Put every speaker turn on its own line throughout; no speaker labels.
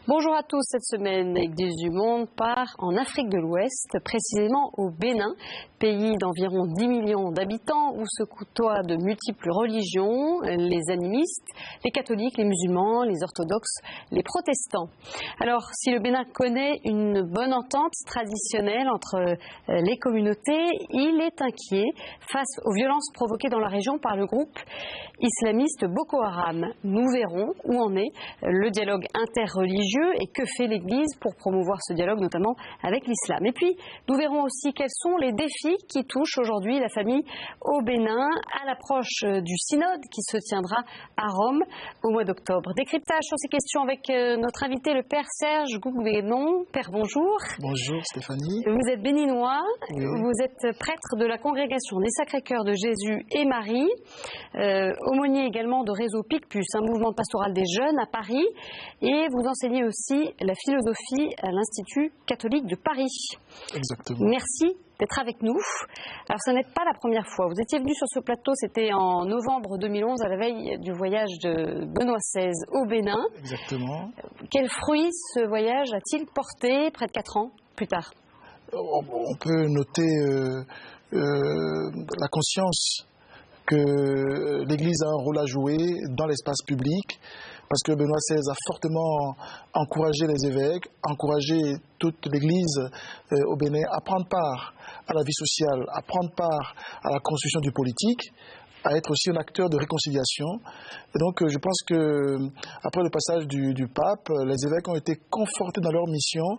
Bonjour à tous, cette semaine, Église du Monde part en Afrique de l'Ouest, précisément au Bénin, pays d'environ 10 millions d'habitants où se côtoient de multiples religions, les animistes, les catholiques, les musulmans, les orthodoxes, les protestants. Alors, si le Bénin connaît une bonne entente traditionnelle entre les communautés, il est inquiet face aux violences provoquées dans la région par le groupe islamiste Boko Haram. Nous verrons où en est le dialogue interreligieux et que fait l'Église pour promouvoir ce dialogue, notamment avec l'islam. Et puis, nous verrons aussi quels sont les défis qui touchent aujourd'hui la famille au Bénin à l'approche du synode qui se tiendra à Rome au mois d'octobre. Décryptage sur ces questions avec notre invité, le Père Serge Gouguénon. Père, bonjour.
Bonjour Stéphanie.
Vous êtes béninois,
oui.
Vous êtes prêtre de la congrégation des Sacrés-Cœurs de Jésus et Marie, aumônier également de Réseau Picpus, un mouvement pastoral des jeunes à Paris, et vous enseignez aussi la philosophie à l'Institut catholique de Paris.
Exactement.
Merci d'être avec nous. Alors, ce n'est pas la première fois. Vous étiez venu sur ce plateau, c'était en novembre 2011, à la veille du voyage de Benoît XVI au Bénin.
Exactement.
Quel fruit ce voyage a-t-il porté près de 4 ans plus tard?
On peut noter la conscience que l'Église a un rôle à jouer dans l'espace public, parce que Benoît XVI a fortement encouragé les évêques, encouragé toute l'Église au Bénin à prendre part à la vie sociale, à prendre part à la construction du politique, à être aussi un acteur de réconciliation. Et donc je pense que après le passage du pape, les évêques ont été confortés dans leur mission.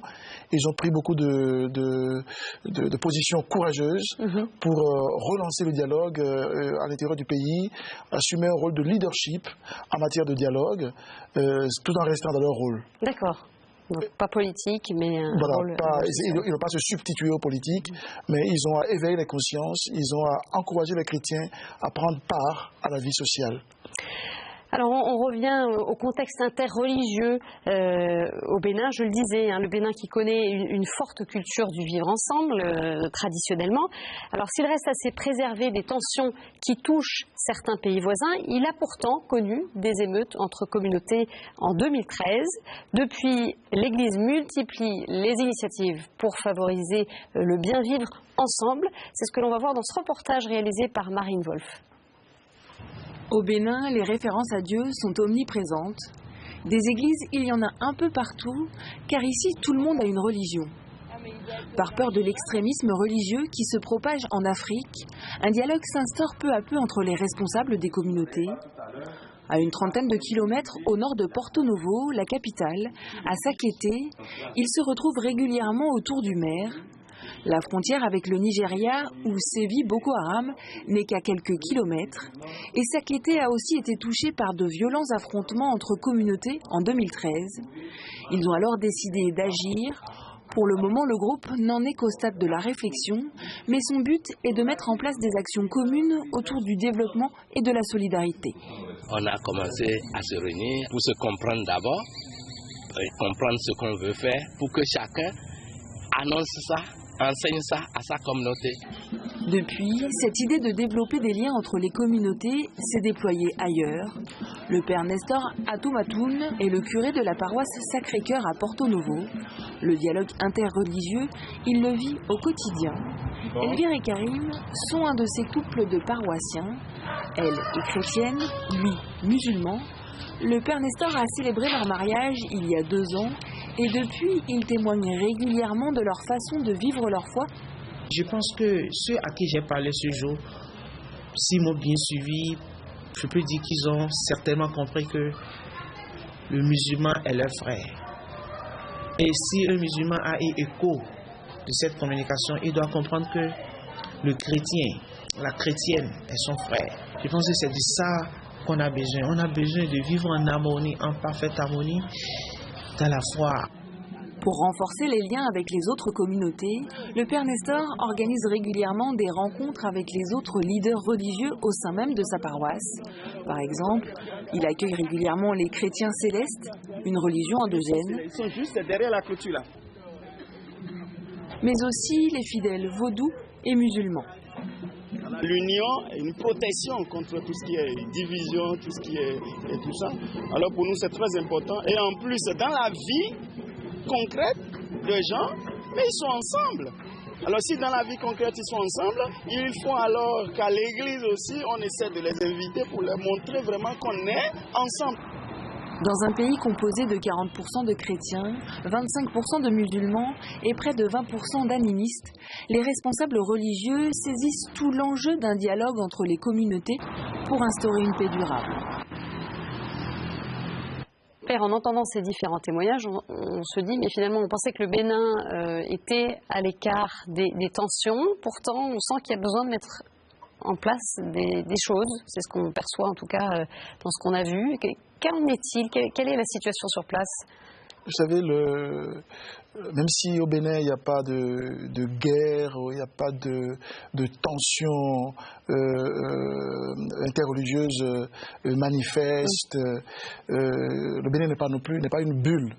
Ils ont pris beaucoup de positions courageuses pour relancer le dialogue à l'intérieur du pays, assumer un rôle de leadership en matière de dialogue, tout en restant dans leur rôle.
D'accord. Donc, pas politique, mais un rôle...
Ils n'ont pas se substituer aux politiques, mais ils ont à éveiller les consciences, ils ont à encourager les chrétiens à prendre part à la vie sociale.
Alors, on revient au contexte interreligieux au Bénin. Je le disais, le Bénin qui connaît une forte culture du vivre ensemble, traditionnellement. Alors, s'il reste assez préservé des tensions qui touchent certains pays voisins, il a pourtant connu des émeutes entre communautés en 2013. Depuis, l'Église multiplie les initiatives pour favoriser le bien vivre ensemble. C'est ce que l'on va voir dans ce reportage réalisé par Marine Wolf.
Au Bénin, les références à Dieu sont omniprésentes. Des églises, il y en a un peu partout, car ici, tout le monde a une religion. Par peur de l'extrémisme religieux qui se propage en Afrique, un dialogue s'instaure peu à peu entre les responsables des communautés. À une trentaine de kilomètres au nord de Porto Novo, la capitale, à Sakété, ils se retrouvent régulièrement autour du maire. La frontière avec le Nigeria, où sévit Boko Haram, n'est qu'à quelques kilomètres. Et Sakété a aussi été touché par de violents affrontements entre communautés en 2013. Ils ont alors décidé d'agir. Pour le moment, le groupe n'en est qu'au stade de la réflexion, mais son but est de mettre en place des actions communes autour du développement et de la solidarité.
On a commencé à se réunir pour se comprendre d'abord, comprendre ce qu'on veut faire, pour que chacun annonce ça, enseigne ça à sa communauté.
Depuis, cette idée de développer des liens entre les communautés s'est déployée ailleurs. Le père Nestor Atoumatoun est le curé de la paroisse Sacré-Cœur à Porto Novo. Le dialogue interreligieux, il le vit au quotidien. Elvire et Karim sont un de ces couples de paroissiens. Elle est chrétienne, lui musulman. Le père Nestor a célébré leur mariage il y a 2 ans et depuis, ils témoignent régulièrement de leur façon de vivre leur foi.
Je pense que ceux à qui j'ai parlé ce jour, s'ils m'ont bien suivi, je peux dire qu'ils ont certainement compris que le musulman est leur frère. Et si un musulman a eu écho de cette communication, il doit comprendre que le chrétien, la chrétienne est son frère. Je pense que c'est de ça qu'on a besoin. On a besoin de vivre en harmonie, en parfaite harmonie dans la foi.
Pour renforcer les liens avec les autres communautés, le Père Nestor organise régulièrement des rencontres avec les autres leaders religieux au sein même de sa paroisse. Par exemple, il accueille régulièrement les chrétiens célestes, une religion endogène.
Ils sont juste derrière la clôture là.
Mais aussi les fidèles vaudous et musulmans.
L'union est une protection contre tout ce qui est division, tout ce qui est et tout ça. Alors pour nous c'est très important. Et en plus dans la vie concrète des gens, mais ils sont ensemble. Alors si dans la vie concrète ils sont ensemble, il faut alors qu'à l'église aussi on essaie de les inviter pour leur montrer vraiment qu'on est ensemble.
Dans un pays composé de 40% de chrétiens, 25% de musulmans et près de 20% d'animistes, les responsables religieux saisissent tout l'enjeu d'un dialogue entre les communautés pour instaurer une paix durable.
Père, en entendant ces différents témoignages, on se dit, mais finalement, on pensait que le Bénin était à l'écart des tensions. Pourtant, on sent qu'il y a besoin de mettre en place des choses. C'est ce qu'on perçoit, en tout cas, dans ce qu'on a vu. Qu'en est-il? Quelle est la situation sur place?
Vous savez, même si au Bénin, il n'y a pas de guerre, il n'y a pas de tension interreligieuse manifeste, le Bénin n'est pas une bulle.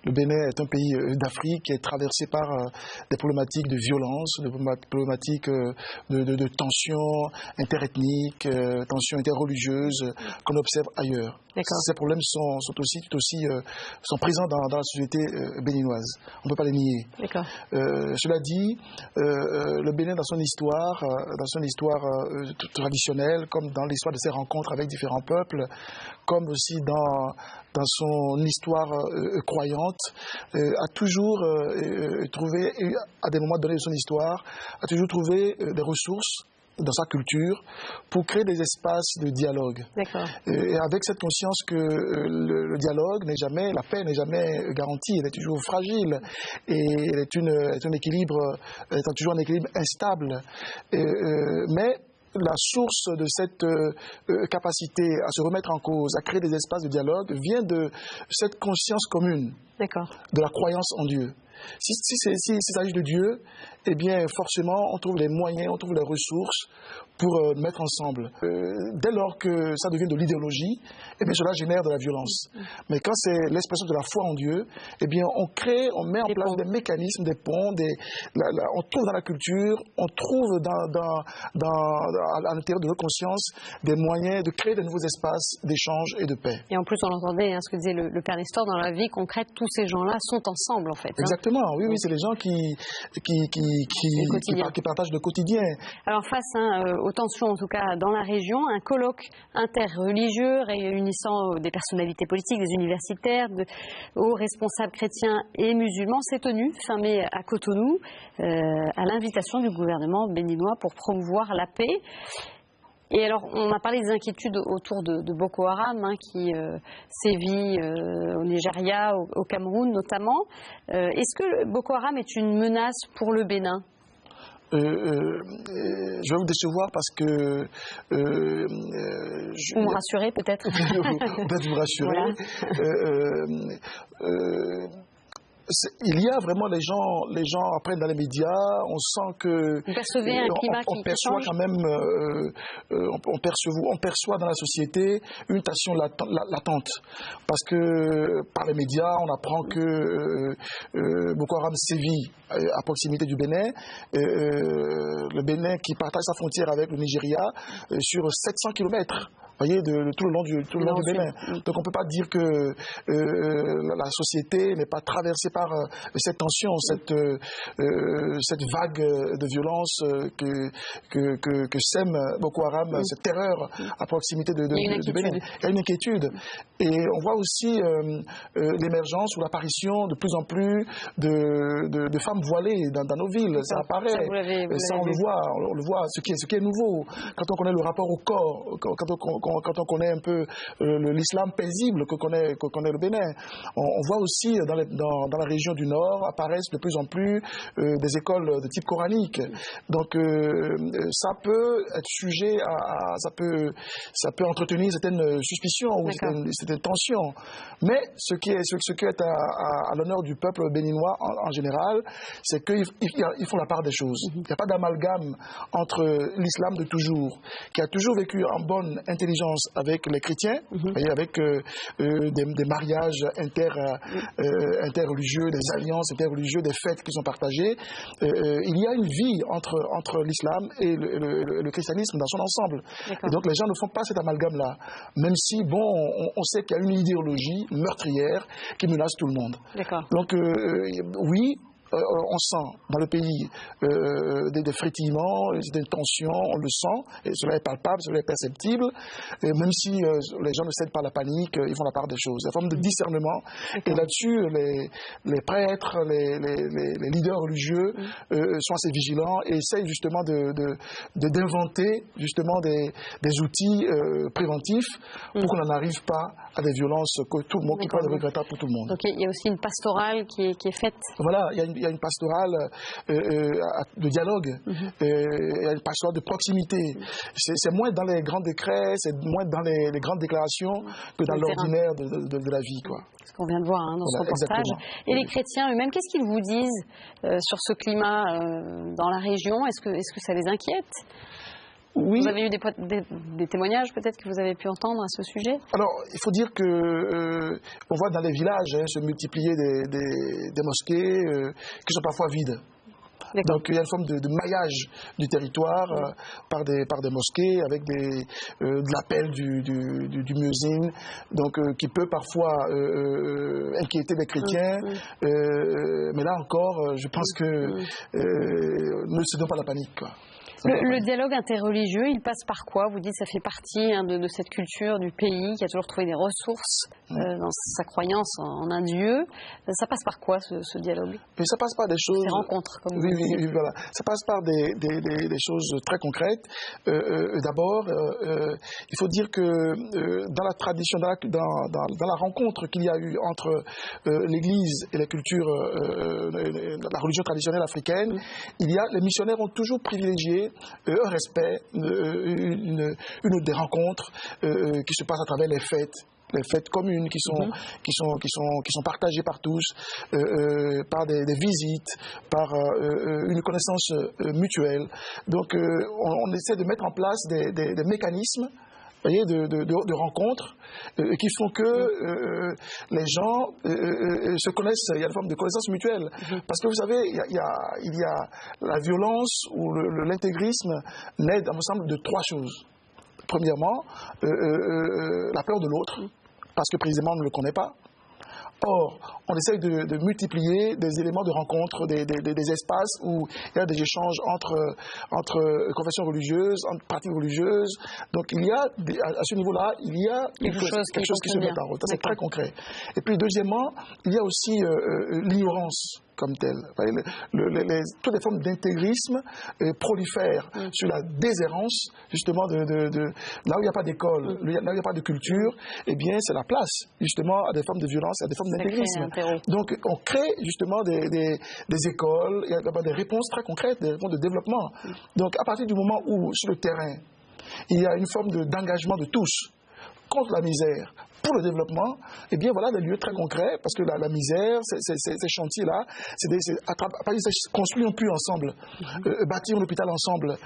Le Bénin est un pays d'Afrique qui est traversé par des problématiques de violence, des problématiques de tensions interethniques, tensions interreligieuses qu'on observe ailleurs. Ces problèmes sont présents dans la société béninoise. On ne peut pas les nier. Cela dit, le Bénin dans son histoire traditionnelle, comme dans l'histoire de ses rencontres avec différents peuples, comme aussi dans son histoire croyante, a toujours trouvé, à des moments donnés de son histoire, a toujours trouvé des ressources dans sa culture pour créer des espaces de dialogue. Et avec cette conscience que le dialogue n'est jamais, la paix n'est jamais garantie, elle est toujours fragile et elle est toujours un équilibre instable. Mais la source de cette capacité à se remettre en cause, à créer des espaces de dialogue, vient de cette conscience commune de la croyance en Dieu. S'il s'agit de Dieu, eh bien forcément on trouve les moyens, on trouve les ressources pour mettre ensemble. Dès lors que ça devient de l'idéologie, eh bien cela génère de la violence. Mais quand c'est l'expression de la foi en Dieu, eh bien on met en place des mécanismes, des ponts, on trouve dans la culture, on trouve à l'intérieur de nos consciences des moyens de créer de nouveaux espaces d'échange et de paix.
Et en plus on l'entendait, ce que disait le Père Nestor, dans la vie concrète, tous ces gens-là sont ensemble en fait.
Exactement, oui, c'est les gens qui partagent le quotidien.
Alors face aux tensions, en tout cas dans la région, un colloque interreligieux réunissant des personnalités politiques, des universitaires, de hauts responsables chrétiens et musulmans s'est tenu fin mai à Cotonou à l'invitation du gouvernement béninois pour promouvoir la paix. Et alors, on a parlé des inquiétudes autour de Boko Haram, qui sévit au Nigeria, au Cameroun notamment. Est-ce que Boko Haram est une menace pour le Bénin ?
Je vais vous décevoir parce que...
Vous me rassurez peut-être.
Peut-être vous rassurer. Voilà. Il y a vraiment les gens apprennent dans les médias, on sent que...
Vous percevez un climat qui
perçoit
change.
quand même, on perçoit dans la société une tension latente. Parce que par les médias, on apprend que Boko Haram sévit à proximité du Bénin. Le Bénin qui partage sa frontière avec le Nigeria sur 700 km. Vous voyez, tout le long du Bénin. Donc on ne peut pas dire que la société n'est pas traversée par cette tension, cette vague de violence que sème Boko Haram, cette terreur à proximité du Bénin. Il y a une inquiétude. Et on voit aussi l'émergence ou l'apparition de plus en plus de femmes voilées dans nos villes. Ça apparaît. Ça, on le voit, ce qui est nouveau. Quand on connaît le rapport au corps, quand on quand on connaît un peu l'islam paisible que connaît le Bénin. On voit aussi dans la région du Nord apparaissent de plus en plus des écoles de type coranique. Donc ça peut être sujet ça peut entretenir certaines suspicions ou certaines tensions. Mais ce qui est à l'honneur du peuple béninois en général, c'est qu'ils font la part des choses. Il n'y a pas d'amalgame entre l'islam de toujours, qui a toujours vécu en bonne intelligence avec les chrétiens, avec des mariages interreligieux, des alliances interreligieuses, des fêtes qui sont partagées. Il y a une vie entre l'islam et le christianisme dans son ensemble. Et donc les gens ne font pas cet amalgame-là, même si, on sait qu'il y a une idéologie meurtrière qui menace tout le monde. Donc oui, on sent dans le pays des frétillements, des tensions, on le sent, et cela est palpable, cela est perceptible, et même si les gens ne cèdent pas à la panique, ils font la part des choses. Il y a une forme de discernement, et là-dessus, les prêtres, les leaders religieux sont assez vigilants et essayent justement d'inventer justement des outils préventifs pour qu'on n'en arrive pas à des violences qui peuvent être regrettables pour tout le monde.
Donc il y a aussi une pastorale qui est faite.
Voilà, il y a une pastorale de dialogue, il y a une pastorale de proximité. C'est moins dans les grands décrets, c'est moins dans les grandes déclarations que dans l'ordinaire de la vie, quoi.
Ce qu'on vient de voir dans ce reportage. Exactement. Et les chrétiens eux-mêmes, qu'est-ce qu'ils vous disent sur ce climat dans la région? Est-ce que ça les inquiète? Oui. Vous avez eu des témoignages peut-être que vous avez pu entendre à ce sujet? Alors,
il faut dire que on voit dans les villages se multiplier des mosquées qui sont parfois vides. Donc il y a une forme de maillage du territoire par des mosquées avec de l'appel du muezzin, donc qui peut parfois inquiéter les chrétiens. Mais là encore, je pense que ne se donne pas la panique, quoi.
Le dialogue interreligieux, il passe par quoi? Vous dites que ça fait partie de cette culture du pays qui a toujours trouvé des ressources dans sa croyance en un Dieu. Ça passe par quoi ce dialogue?
Mais ça passe par des choses...
Ces rencontres, comme vous
dites. Oui, voilà. Ça passe par des choses très concrètes. D'abord, il faut dire que dans la tradition, dans la rencontre qu'il y a eu entre l'Église et la culture, la religion traditionnelle africaine, les missionnaires ont toujours privilégié un respect, une des rencontres qui se passent à travers les fêtes communes qui sont partagées par tous, par des visites, par une connaissance mutuelle. Donc on essaie de mettre en place des mécanismes, de rencontres qui font que les gens se connaissent. Il y a une forme de connaissance mutuelle. Parce que vous savez, il y a la violence ou l'intégrisme naît, il me semble, de trois choses. Premièrement, la peur de l'autre, parce que précisément on ne le connaît pas. Or, on essaye de multiplier des éléments de rencontre, des espaces où il y a des échanges entre confessions religieuses, entre pratiques religieuses. Donc, il y a, à ce niveau-là, il y a quelque chose qui se met en route. C'est très concret. Et puis, deuxièmement, il y a aussi l'ignorance comme telle. Toutes les formes d'intégrisme prolifèrent sur la déshérence, justement, là où il n'y a pas d'école, là où il n'y a pas de culture, eh bien, c'est la place, justement, à des formes de violence, à des formes d'intégrisme. Donc, on crée, justement, des écoles, il y a des réponses très concrètes, des réponses de développement. Donc, à partir du moment où, sur le terrain, il y a une forme d'engagement de tous contre la misère, pour le développement, eh bien voilà des lieux très concrets, parce que la misère, ces chantiers-là, construire un puits ensemble, bâtir un hôpital ensemble,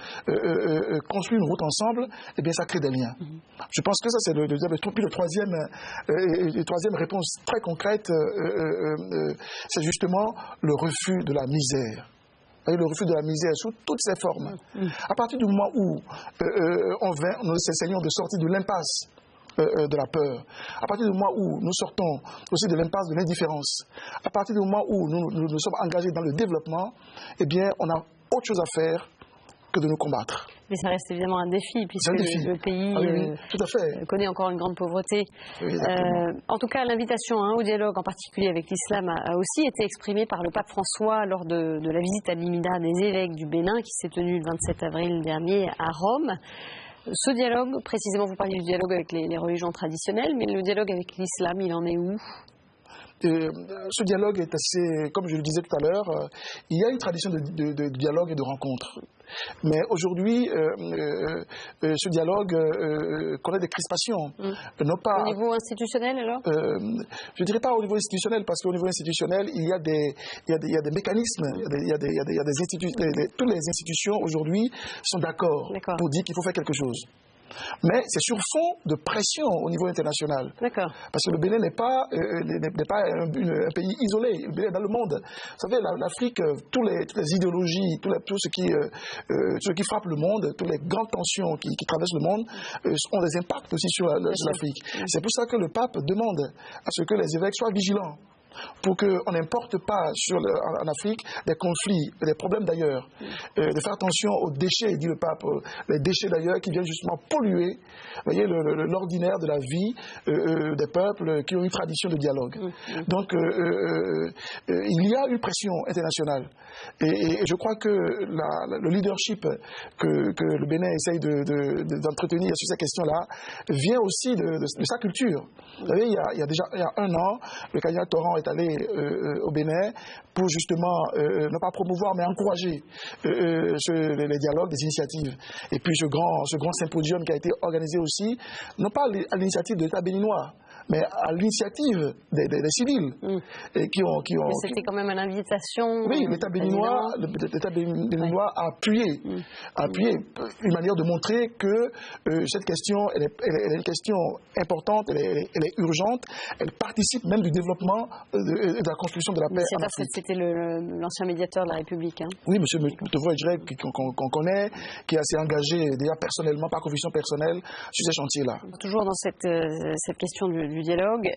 construire une route ensemble, eh bien ça crée des liens. Je pense que ça c'est le troisième réponse très concrète, c'est justement le refus de la misère. Le refus de la misère sous toutes ses formes. À partir du moment où nous essayons de sortir de l'impasse de la peur, à partir du moment où nous sortons aussi de l'impasse de l'indifférence, à partir du moment où nous sommes engagés dans le développement, eh bien, on a autre chose à faire que de nous combattre.
Mais ça reste évidemment un défi, puisque le pays
tout à fait.
Connaît encore une grande pauvreté. En tout cas, l'invitation au dialogue, en particulier avec l'islam, a aussi été exprimée par le pape François lors de la visite à l'Imida des évêques du Bénin, qui s'est tenue le 27 avril dernier à Rome. Ce dialogue, précisément, vous parliez du dialogue avec les religions traditionnelles, mais le dialogue avec l'islam, il en est où ?
Ce dialogue est assez, comme je le disais tout à l'heure, il y a une tradition de dialogue et de rencontre. Mais aujourd'hui, ce dialogue connaît des crispations. Non pas,
au niveau institutionnel, alors
je ne dirais pas au niveau institutionnel, parce qu'au niveau institutionnel, il y a des mécanismes, toutes les institutions aujourd'hui sont d'accord pour dire qu'il faut faire quelque chose. Mais c'est sur fond de pression au niveau international.
D'accord.
Parce que le Bénin n'est pas un pays isolé. Le Bénin est dans le monde. Vous savez, l'Afrique, toutes les idéologies, tout ce qui frappe le monde, toutes les grandes tensions qui traversent le monde, ont des impacts aussi sur l'Afrique. C'est pour ça que le pape demande à ce que les évêques soient vigilants, pour qu'on n'importe pas en Afrique des conflits, des problèmes d'ailleurs. De faire attention aux déchets, dit le pape, les déchets d'ailleurs qui viennent justement polluer, voyez, l'ordinaire de la vie des peuples qui ont une tradition de dialogue. Donc, il y a une pression internationale. Et je crois que le leadership que le Bénin essaye d'entretenir sur ces questions-là vient aussi de sa culture. Vous savez, il y a un an, le cardinal Torrent est allé au Bénin pour justement, non pas promouvoir, mais encourager les dialogues, les initiatives. Et puis ce grand symposium qui a été organisé aussi, non pas à l'initiative de l'État béninois, mais à l'initiative des civils.
Mais c'était quand même une invitation.
Oui, l'État béninois a appuyé une manière de montrer que cette question, elle est une question importante, elle est urgente, elle participe même du développement de la construction de la paix en Afrique.
C'était l'ancien médiateur de la République. Hein.
Oui, M. Mutavo-Edjere, qu'on connaît, qui est assez engagé déjà personnellement, par conviction personnelle, sur ces chantiers-là.
Toujours dans cette question du dialogue,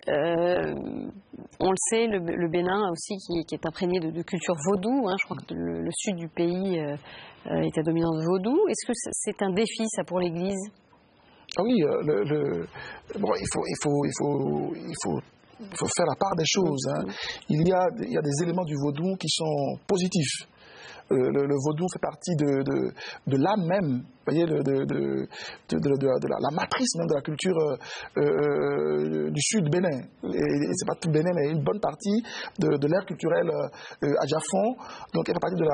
on le sait, le Bénin aussi qui est imprégné de culture vaudou. Hein, je crois que le sud du pays est à dominante vaudou. Est-ce que c'est un défi, ça, pour l'Église ?
Ah oui, bon, il faut faire la part des choses. Hein. Il y a des éléments du vaudou qui sont positifs. Le vaudou fait partie de l'âme même, vous voyez, de la matrice même de la culture du sud Bénin. Et c'est pas tout Bénin, mais une bonne partie de l'ère culturelle adjacent, donc elle fait partie de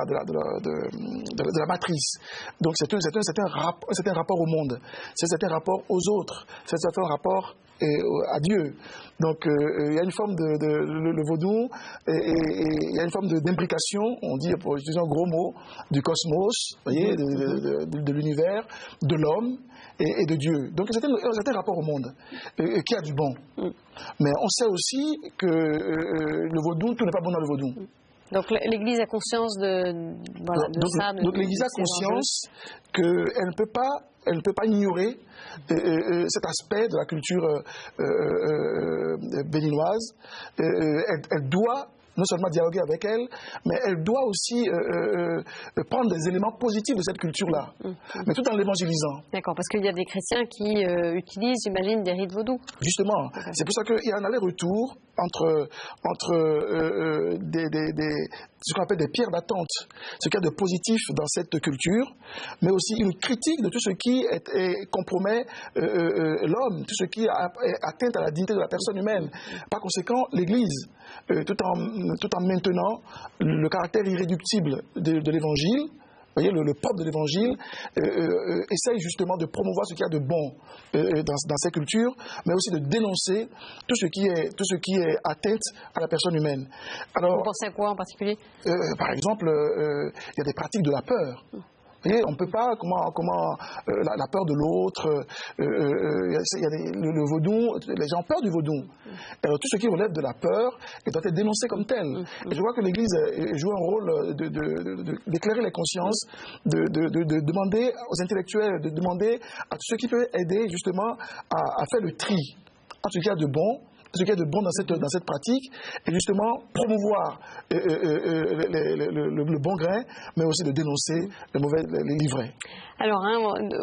la matrice. Donc c'est un rapport au monde, c'est un rapport aux autres, c'est un rapport à Dieu. Donc il y a une forme le vaudou, et il y a une forme d'imbrication, on dit, pour utiliser un gros mot, du cosmos, voyez, de l'univers, de l'homme et de Dieu. Donc c'est un rapport au monde qui a du bon. Mais on sait aussi que le vaudou, tout n'est pas bon dans le vaudou.
Donc l'Église a conscience de ça.
Donc l'Église a conscience qu'elle ne peut pas ignorer cet aspect de la culture béninoise. Elle doit non seulement dialoguer avec elle, mais elle doit aussi prendre des éléments positifs de cette culture-là, mais tout en l'évangélisant.
D'accord, parce qu'il y a des chrétiens qui utilisent, j'imagine, des rites vaudous.
Justement, c'est pour ça qu'il y a un aller-retour entre ce qu'on appelle des pierres d'attente, ce qu'il y a de positif dans cette culture, mais aussi une critique de tout ce qui compromet l'homme, tout ce qui atteint à la dignité de la personne humaine. Par conséquent, l'Église, tout en maintenant le caractère irréductible de l'Évangile, vous voyez, le propre de l'Évangile essaye justement de promouvoir ce qu'il y a de bon dans ces cultures, mais aussi de dénoncer tout ce qui est atteinte à la personne humaine. Alors,
vous pensez à quoi en particulier ?
Par exemple, il y a des pratiques de la peur. Vous voyez, on ne peut pas, la peur de l'autre, le vaudou, les gens ont peur du vaudou. Alors tout ce qui relève de la peur doit être dénoncé comme tel. Et je vois que l'Église joue un rôle d'éclairer les consciences, de demander aux intellectuels, de demander à tous ceux qui peuvent aider justement à faire le tri entre ce qu'il y a de bon ce qu'il y a de bon dans cette pratique et justement promouvoir le bon grain, mais aussi de dénoncer les livrets.
Alors,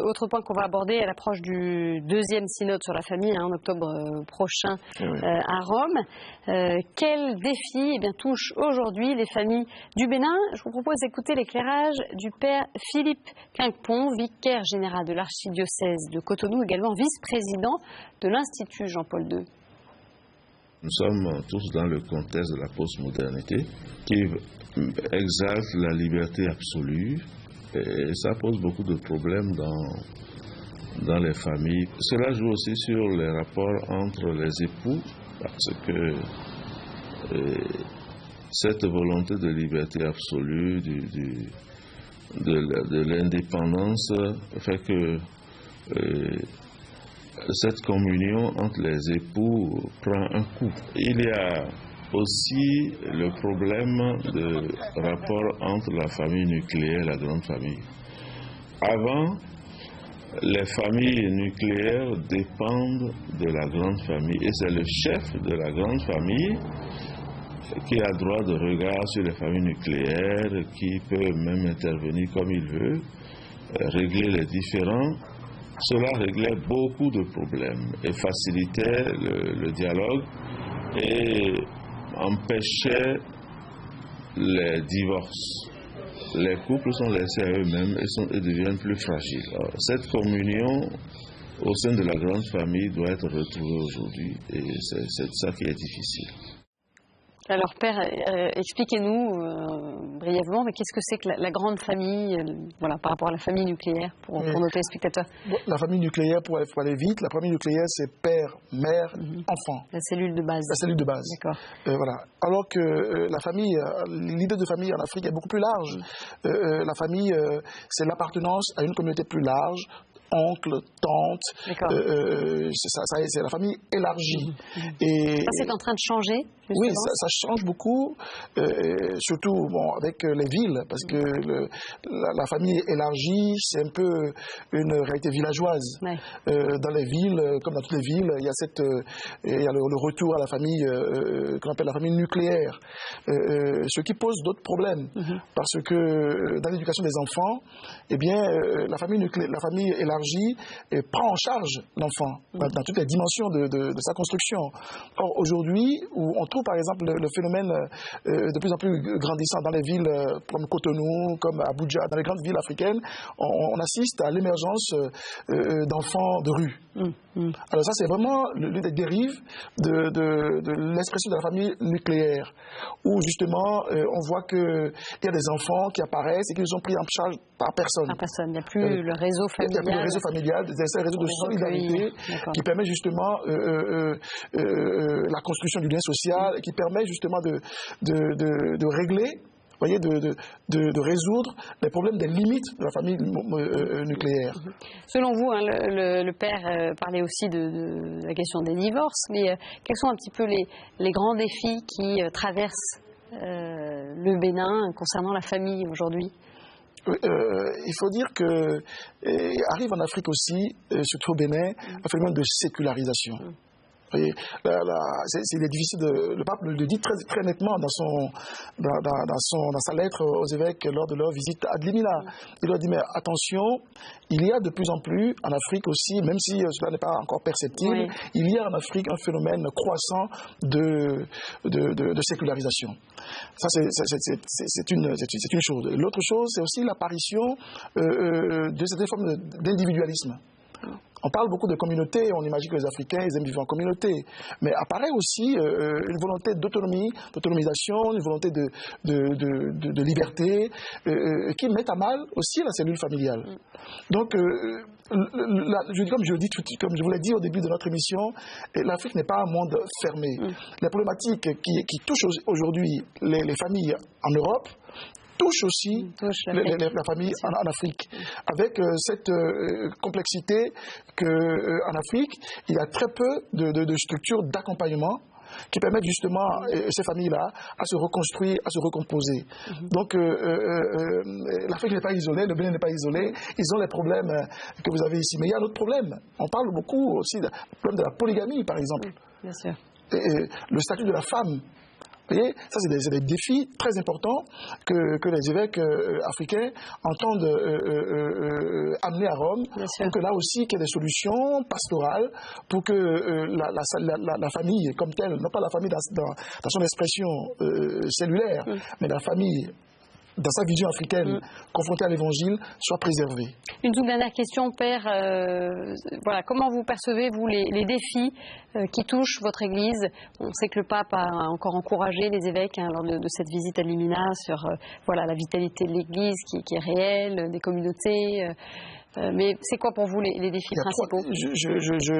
autre point qu'on va aborder à l'approche du deuxième synode sur la famille en octobre prochain à Rome. Quels défis touchent aujourd'hui les familles du Bénin? Je vous propose d'écouter l'éclairage du père Philippe Quincpon, vicaire général de l'archidiocèse de Cotonou, également vice-président de l'Institut Jean-Paul II.
Nous sommes tous dans le contexte de la postmodernité qui exalte la liberté absolue et ça pose beaucoup de problèmes dans les familles. Cela joue aussi sur les rapports entre les époux parce que cette volonté de liberté absolue, de l'indépendance fait que cette communion entre les époux prend un coup. Il y a aussi le problème de rapport entre la famille nucléaire et la grande famille. Avant, les familles nucléaires dépendent de la grande famille et c'est le chef de la grande famille qui a droit de regard sur les familles nucléaires, qui peut même intervenir comme il veut, régler les différends. Cela réglait beaucoup de problèmes et facilitait le dialogue et empêchait les divorces. Les couples sont laissés à eux-mêmes et deviennent plus fragiles. Alors, cette communion au sein de la grande famille doit être retrouvée aujourd'hui et c'est ça qui est difficile.
Alors Père, expliquez-nous brièvement, mais qu'est-ce que c'est que la grande famille, par rapport à la famille nucléaire, pour nos téléspectateurs?
La famille nucléaire, pour aller vite, la famille nucléaire, c'est père, mère, enfant.
La cellule de base.
La cellule de base.
D'accord.
Voilà. Alors que la famille, l'idée de famille en Afrique est beaucoup plus large. La famille, c'est l'appartenance à une communauté plus large. Oncle, tante, c'est la famille élargie. Et
ça, c'est en train de changer, justement.
Oui, ça change beaucoup, surtout avec les villes, parce que la famille élargie, c'est un peu une réalité villageoise. Ouais. Dans les villes, comme dans toutes les villes, il y a le retour à la famille qu'on appelle la famille nucléaire, ce qui pose d'autres problèmes, parce que dans l'éducation des enfants, eh bien, la famille élargie prend en charge l'enfant dans toutes les dimensions de sa construction. Or, aujourd'hui, où on trouve par exemple le phénomène de plus en plus grandissant dans les villes comme Cotonou, comme Abuja, dans les grandes villes africaines, on assiste à l'émergence d'enfants de rue. Alors ça, c'est vraiment l'une des dérives de l'expression de la famille nucléaire, où justement, on voit qu'il y a des enfants qui apparaissent et qui sont pris en charge par personne.
Par personne, il n'y a plus le réseau familial.
Il n'y a plus le réseau familial, un réseau de solidarité qui permet justement la construction du lien social, qui permet justement de régler, de résoudre les problèmes des limites de la famille nucléaire.
Selon vous, le père parlait aussi de la question des divorces, mais quels sont un petit peu les grands défis qui traversent le Bénin concernant la famille aujourd'hui?
Il faut dire que arrive en Afrique aussi, surtout au Bénin, un phénomène de sécularisation. Il est difficile le pape le dit très, très nettement dans sa lettre aux évêques lors de leur visite à Dlimina. Il leur dit, mais attention, il y a de plus en plus en Afrique aussi, même si cela n'est pas encore perceptible, il y a en Afrique un phénomène croissant de sécularisation. Ça, c'est une chose. L'autre chose, c'est aussi l'apparition de certaines formes d'individualisme. On parle beaucoup de communauté, on imagine que les Africains, ils aiment vivre en communauté. Mais apparaît aussi une volonté d'autonomie, d'autonomisation, une volonté de liberté, qui met à mal aussi la cellule familiale. Donc, comme je vous l'ai dit au début de notre émission, l'Afrique n'est pas un monde fermé. Les problématiques qui touchent aujourd'hui les familles en Europe, touche aussi la famille en Afrique, avec cette complexité qu'en Afrique, il y a très peu de structures d'accompagnement qui permettent justement ces familles-là à se reconstruire, à se recomposer. Donc l'Afrique n'est pas isolée, le Bénin n'est pas isolé, ils ont les problèmes que vous avez ici. Mais il y a un autre problème. On parle beaucoup aussi du problème de la polygamie, par exemple.
Bien sûr.
le statut de la femme. Vous voyez, ça c'est des défis très importants que les évêques africains entendent amener à Rome, pour que là aussi qu'il y ait des solutions pastorales, pour que la famille comme telle, non pas la famille dans son expression cellulaire, mais la famille dans sa vision africaine, confrontée à l'évangile, soit préservée.
Une toute dernière question, Père. Voilà, comment vous percevez, vous, les défis qui touchent votre Église? On sait que le pape a encore encouragé les évêques lors de cette visite à Limina sur voilà, la vitalité de l'Église qui est réelle, des communautés. Mais c'est quoi pour vous les défis principaux?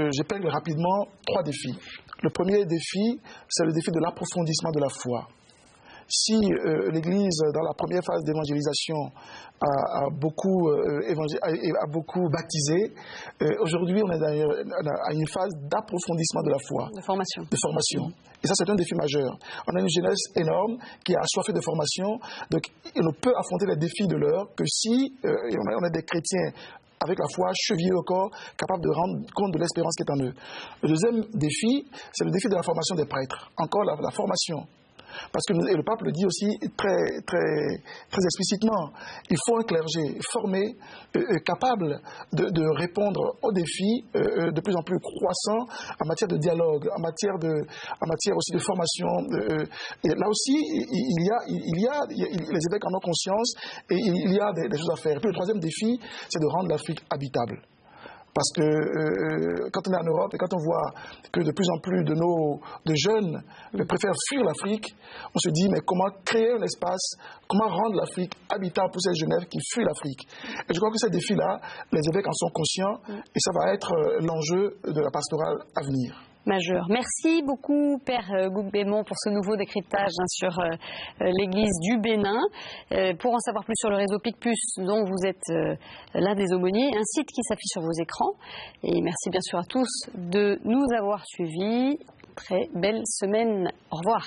J'épingle rapidement 3 défis. Le premier défi, c'est le défi de l'approfondissement de la foi. Si l'Église, dans la première phase d'évangélisation, a beaucoup baptisé, aujourd'hui on est à une phase d'approfondissement de la foi.
De formation.
De formation. Et ça, c'est un défi majeur. On a une jeunesse énorme qui a assoiffé de formation, donc on ne peut affronter les défis de l'heure que si on a des chrétiens avec la foi chevillée au corps, capables de rendre compte de l'espérance qui est en eux. Le deuxième défi, c'est le défi de la formation des prêtres. Encore la formation. Parce que et le pape le dit aussi très explicitement, il faut un clergé formé, capable de répondre aux défis de plus en plus croissants en matière de dialogue, en matière aussi de formation. Et là aussi, les évêques en ont conscience et il y a des choses à faire. Et puis le troisième défi, c'est de rendre l'Afrique habitable. Parce que quand on est en Europe et quand on voit que de plus en plus de jeunes préfèrent fuir l'Afrique, on se dit mais comment créer un espace, comment rendre l'Afrique habitable pour ces jeunes qui fuient l'Afrique. Et je crois que ces défis-là, les évêques en sont conscients et ça va être l'enjeu de la pastorale à venir.
Majeur. Merci beaucoup, Père Gougbémon, pour ce nouveau décryptage sur l'Église du Bénin. Pour en savoir plus sur le réseau Picpus, dont vous êtes l'un des aumôniers, un site qui s'affiche sur vos écrans. Et merci bien sûr à tous de nous avoir suivis. Très belle semaine. Au revoir.